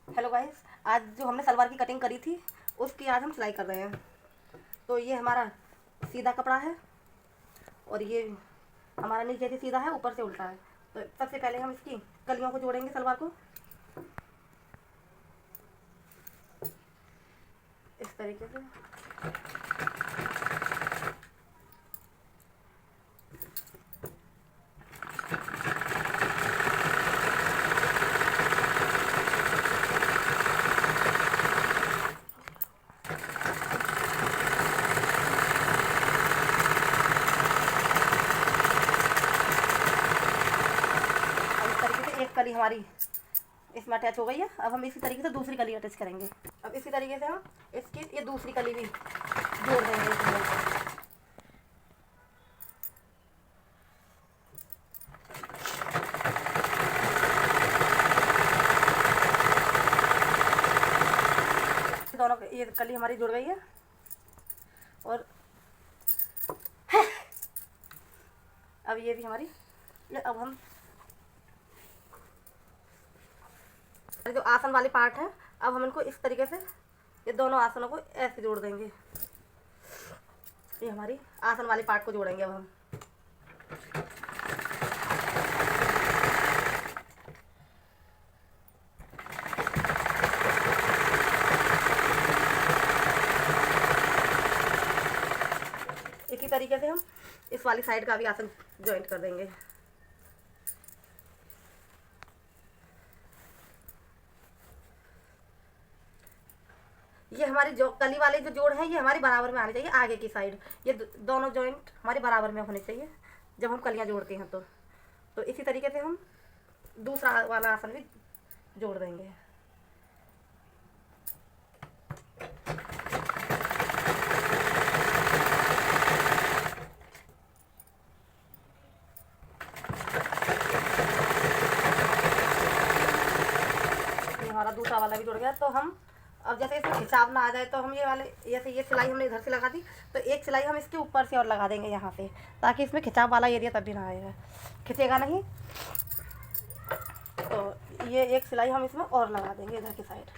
Hello guys, आज जो हमने सलवार की कटिंग करी थी उसकी आज हम सिलाई कर रहे हैं। तो ये हमारा सीधा कपड़ा है और ये हमारा नीचे से सीधा है, ऊपर से उल्टा है। तो सबसे पहले हम इसकी कलियों को जोड़ेंगे, सलवार को इस तरीके से। और इस तरीके से एक कली हमारी इसमें अटैच हो गई है। अब हम इसी तरीके से दूसरी कली अटैच करेंगे। अब इसी तरीके से हम इसकी ये दूसरी कली भी जोड़ देंगे इसमें। दोनों ये कली हमारी जुड़ गई है और अब ये भी हमारी अब हम जो आसन वाली पार्ट है, अब हम इनको इस तरीके से ये दोनों आसनों को ऐसे जोड़ देंगे। ये हमारी आसन वाली पार्ट को जोड़ेंगे अब हम। इसी तरीके से हम इस वाली साइड का भी आसन ज्वाइंट कर देंगे। ये हमारी जो कली वाले जो जोड़ है ये हमारी बराबर में आनी चाहिए, आगे की साइड। ये दोनों जॉइंट हमारे बराबर में होने चाहिए जब हम कलियां जोड़ते हैं। तो इसी तरीके से हम दूसरा वाला आसन भी जोड़ देंगे। ये हमारा दूसरा वाला भी जुड़ गया। तो हम अब जैसे इसमें खिंचाव ना आ जाए तो हम ये वाले जैसे ये सिलाई हमने इधर से लगा दी, तो एक सिलाई हम इसके ऊपर से और लगा देंगे यहाँ से, ताकि इसमें खिंचाव वाला एरिया तब भी ना आएगा, खिंचेगा नहीं। तो ये एक सिलाई हम इसमें और लगा देंगे इधर की साइड।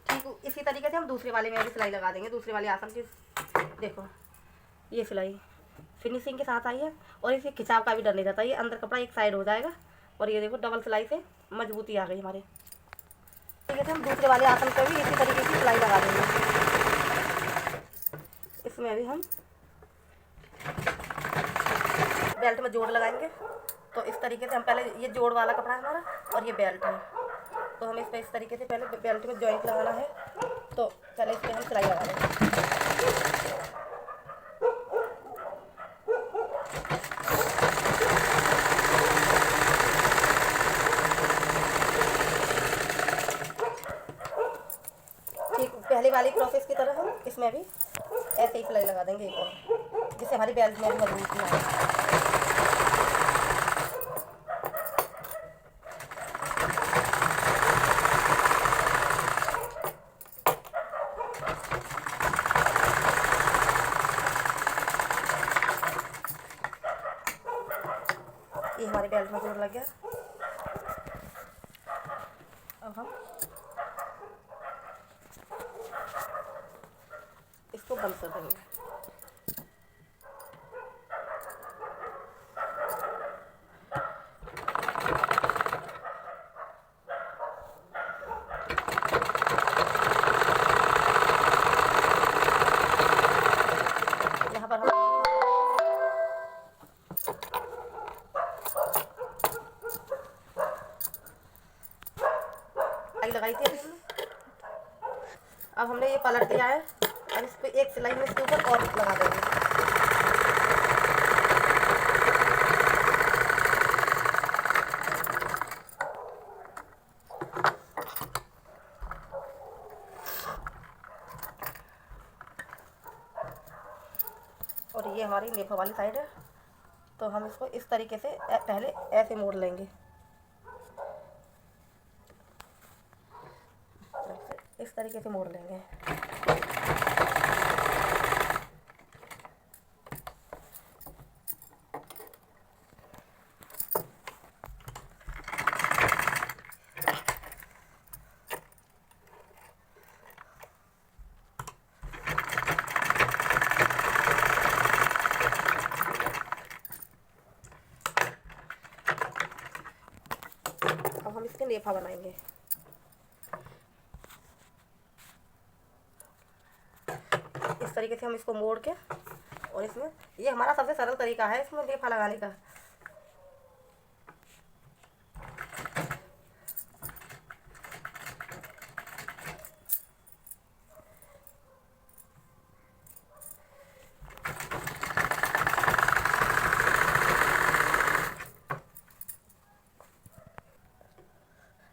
ठीक इसी तरीके से हम दूसरे वाले में भी सिलाई लगा देंगे। दूसरे वाले आसन की देखो ये सिलाई फिनिशिंग के साथ आई है और इसे खिंचाव का भी डर नहीं रहता। ये अंदर कपड़ा एक साइड हो जाएगा और ये देखो डबल सिलाई से मजबूती आ गई हमारे। ठीक है, हम दूसरे वाले आसन पर भी इसी तरीके की सिलाई लगा देंगे। इसमें भी हम बेल्ट में जोड़ लगाएंगे। तो इस तरीके से हम पहले ये जोड़ वाला कपड़ा है हमारा और ये बेल्ट है, तो हमें इस पर इस तरीके से पहले बेल्ट में जॉइंट लगाना है। तो पहले इस पर हम सिलाई लगा देंगे। ठीक पहले वाली प्रोसेस की तरह हम इसमें भी ऐसे ही सिलाई लगा देंगे एक और, जिससे हमारी बेल्ट में भी मजबूती आए। ये हमारे बेल्ट में जोड़ लग गया। अब हम इसको बंद कर देंगे। यहाँ पर हम लगाई थी अभी हमने। अब हमने ये पलट दिया है। अब इस पर एक सिलाई में इसके ऊपर और लगा देंगे। और ये हमारी नेफा वाली साइड है। तो हम इसको इस तरीके से पहले ऐसे मोड़ लेंगे, इस तरीके से मोड़ लेंगे। अब हम इसके नेफा बनाएंगे। इस तरीके से हम इसको मोड़ के, और इसमें ये हमारा सबसे सरल तरीका है इसमें नेफा लगाने का।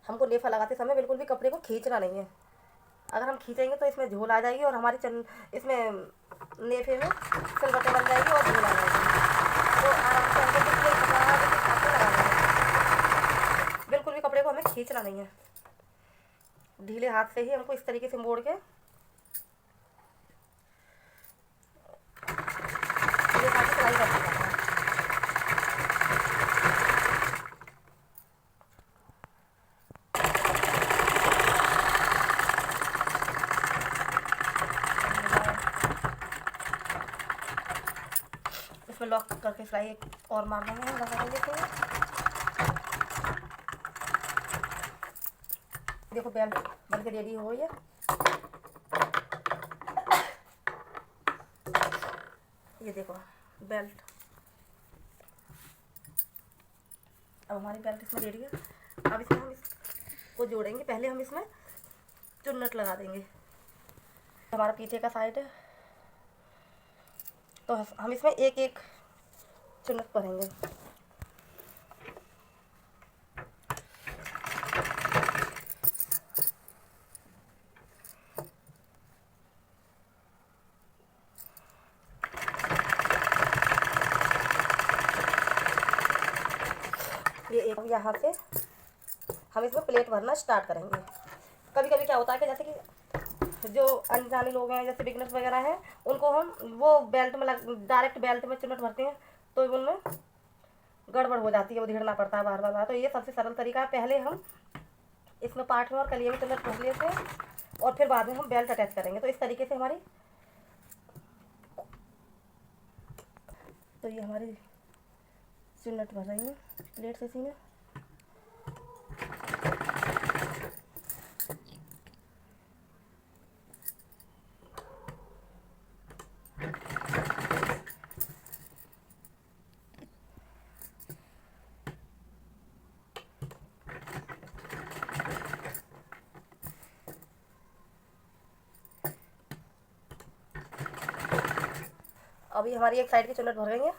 हमको नेफा लगाते समय बिल्कुल भी कपड़े को खींचना नहीं है। अगर हम खींचेंगे तो इसमें झोल आ जाएगी और हमारी इसमें नेफे में सिलवटें बन जाएगी और झोल आ जाएगी। तो आराम से हमको कपड़ा लगाना है। बिल्कुल भी कपड़े को हमें खींचना नहीं है, ढीले हाथ से ही हमको इस तरीके से मोड़ के सिलाई करना है। इसमें लॉक करके सिलाई एक और मार देंगे, लगा देंगे। देखो बेल्ट बन के रेडी हो गई है। ये देखो बेल्ट, अब हमारी बेल्ट इसमें रेडी है। अब इसमें हम इसको जोड़ेंगे। पहले हम इसमें चुन्नट लगा देंगे। हमारा पीछे का साइड है तो हम इसमें एक एक चुन्नट भरेंगे। ये एक यहाँ से हम इसमें प्लेट भरना स्टार्ट करेंगे। कभी कभी क्या होता है कि जैसे कि जो अनजाने लोग हैं, जैसे बिगनर्स वगैरह हैं, उनको हम वो बेल्ट में डायरेक्ट बेल्ट में चुन्नट भरते हैं तो उनमें गड़बड़ हो जाती है, वो धेड़ना पड़ता है बार बार। तो ये सबसे सरल तरीका है। पहले हम इसमें पार्ट में और कलिए में चुन्नट भर लेते हैं और फिर बाद में हम बेल्ट अटैच करेंगे। तो इस तरीके से हमारी तो ये हमारी चुन्नट भर रही है प्लेट से इसी में। अभी हमारी एक साइड की चुन्नट भर गई है।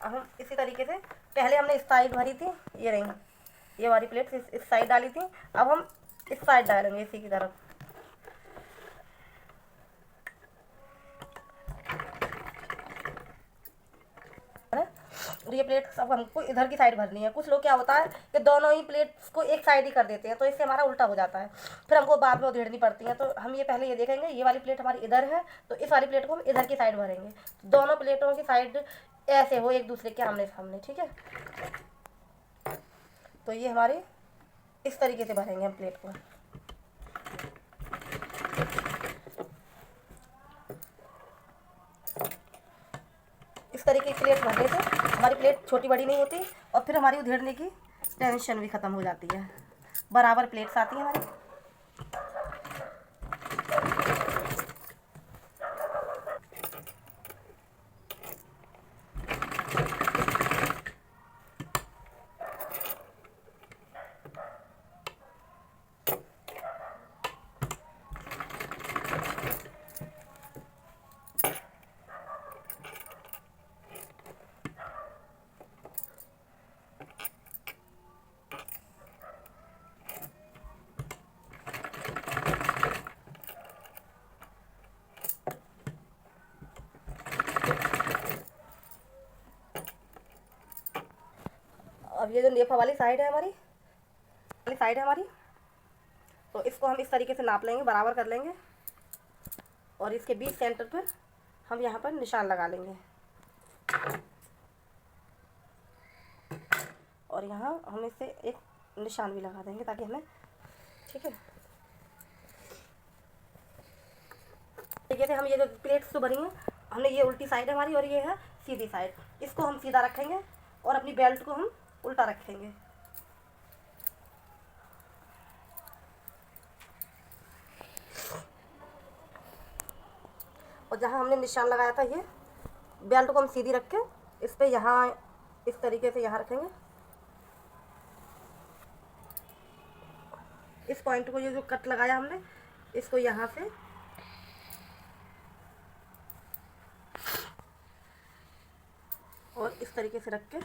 अब हम इसी तरीके से पहले हमने इस साइड भरी थी, ये रही, ये हमारी प्लेट इस साइड डाली थी। अब हम इस साइड डालेंगे इसी की तरफ। और ये प्लेट अब हमको इधर की साइड भरनी है। कुछ लोग क्या होता है कि दोनों ही प्लेट्स को एक साइड ही कर देते हैं, तो इससे हमारा उल्टा हो जाता है, फिर हमको बाद में उधेड़नी पड़ती है। तो हम ये पहले ये देखेंगे, ये वाली प्लेट हमारी इधर है तो इस वाली प्लेट को हम इधर की साइड भरेंगे। दोनों प्लेटों की साइड ऐसे हो एक दूसरे के आमने सामने, ठीक है। तो ये हमारी इस तरीके से भरेंगे हम प्लेट को। इस तरीके की प्लेट भरने से हमारी प्लेट छोटी बड़ी नहीं होती और फिर हमारी उधेड़ने की टेंशन भी ख़त्म हो जाती है। बराबर प्लेट्स आती हैं हमारी। अब ये जो नेफा वाली साइड है हमारी, तो इसको हम इस तरीके से नाप लेंगे, बराबर कर लेंगे और इसके बीच सेंटर पर हम यहाँ पर निशान लगा लेंगे और यहाँ हम इससे एक निशान भी लगा देंगे ताकि हमें, ठीक है। देखिए थे हम ये जो प्लेट्स तो बनी हैं, हमने ये उल्टी साइड है हमारी और ये है सीधी साइड, इसको हम सीधा रखेंगे और अपनी बेल्ट को हम उल्टा रखेंगे। और जहाँ हमने निशान लगाया था ये बेल्ट को हम सीधी रख के इस पर यहाँ इस तरीके से यहाँ रखेंगे। इस पॉइंट को, ये जो कट लगाया हमने, इसको यहाँ से और इस तरीके से रख के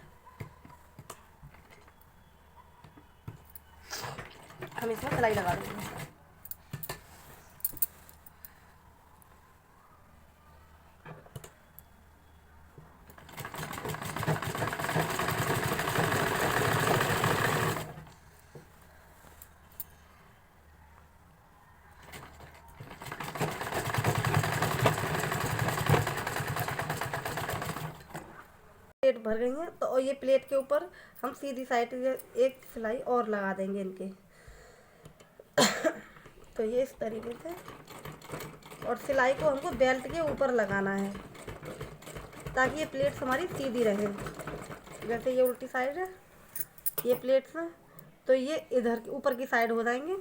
हम इसमें सिलाई लगा देंगे। प्लेट भर गई हैं तो ये प्लेट के ऊपर हम सीधी साइड एक सिलाई और लगा देंगे इनके। तो ये इस तरीके से, और सिलाई को हमको बेल्ट के ऊपर लगाना है ताकि ये प्लेट्स हमारी सीधी रहे। जैसे ये उल्टी साइड है ये प्लेट्स हैं, तो ये इधर के ऊपर की साइड हो जाएंगे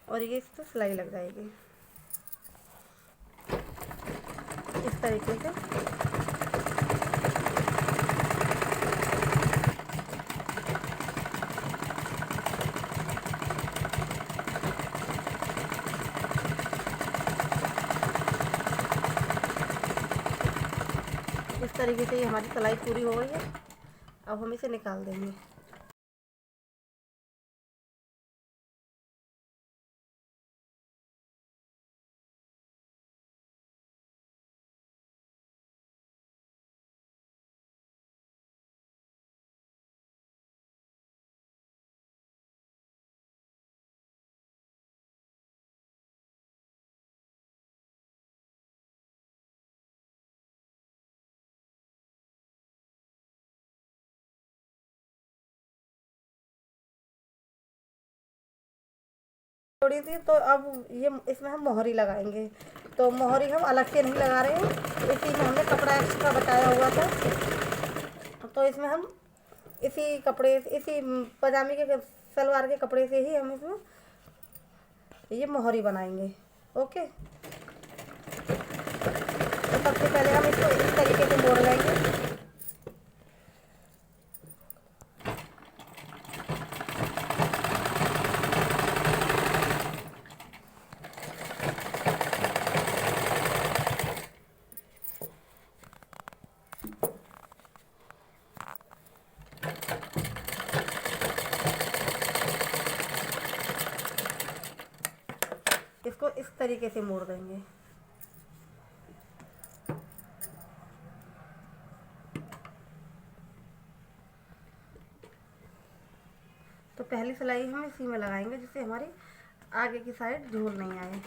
और ये इस पर सिलाई लग जाएगी इस तरीके से। इस तरीके से ये हमारी सिलाई पूरी हो गई है। अब हम इसे निकाल देंगे। थोड़ी सी तो अब ये इसमें हम मोहरी लगाएंगे, तो मोहरी हम अलग से नहीं लगा रहे हैं, इसी में हमने कपड़ा एक्स्ट्रा बचाया हुआ था, तो इसमें हम इसी कपड़े, इसी पजामे के सलवार के कपड़े से ही हम इसमें ये मोहरी बनाएंगे। ओके, तो सबसे पहले हम इसको इस तरीके से मोड़ लेंगे। इसको इस तरीके से मोड़ देंगे। तो पहली सिलाई हम इसी में लगाएंगे जिससे हमारी आगे की साइड झूल नहीं आए।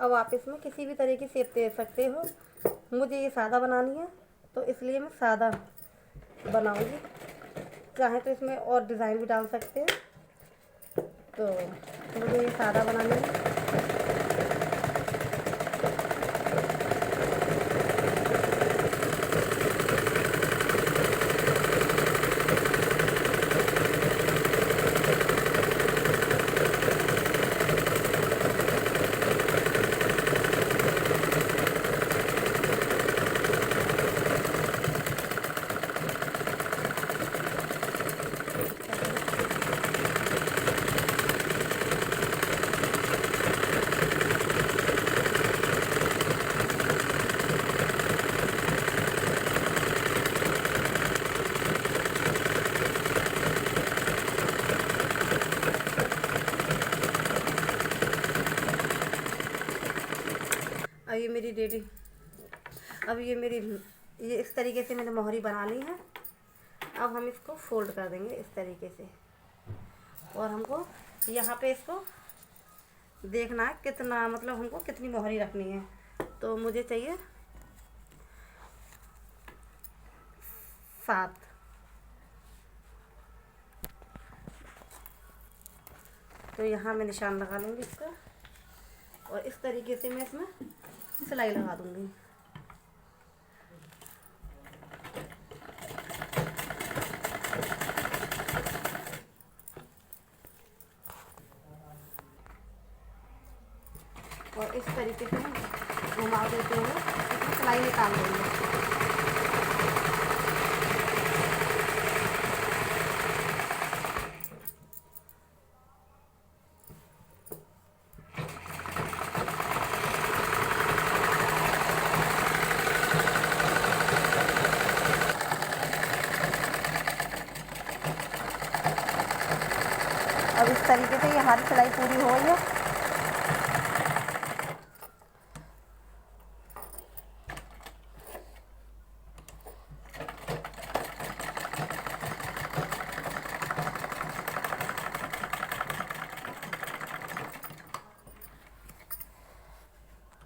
अब आप इसमें किसी भी तरह की शेप दे सकते हो। मुझे ये सादा बनानी है तो इसलिए मैं सादा बनाऊंगी। चाहे तो इसमें और डिज़ाइन भी डाल सकते हैं, तो मुझे ये सादा बनानी है। मेरी रेडी, अब ये इस तरीके से मैंने मोहरी बना ली है। अब हम इसको फोल्ड कर देंगे इस तरीके से, और हमको यहाँ पे इसको देखना है कितना, मतलब हमको कितनी मोहरी रखनी है। तो मुझे चाहिए 7। तो यहाँ मैं निशान लगा लूँगी इसका, और इस तरीके से मैं इसमें सिलाई लगा दूँगी। और इस तरीके से घुमा देते हुए इसमें सिलाई निकाल देंगे। अब इस तरीके से ये हमारी सिलाई पूरी हो गई है।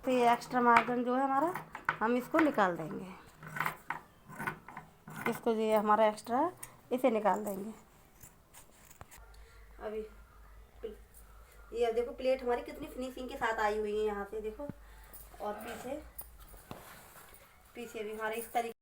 तो ये एक्स्ट्रा मार्जिन जो है हमारा, हम इसको निकाल देंगे। इसको जो ये हमारा एक्स्ट्रा है इसे निकाल देंगे। अभी ये देखो प्लेट हमारी कितनी फिनिशिंग के साथ आई हुई है यहाँ से देखो, और पीछे भी हमारे इस तरीके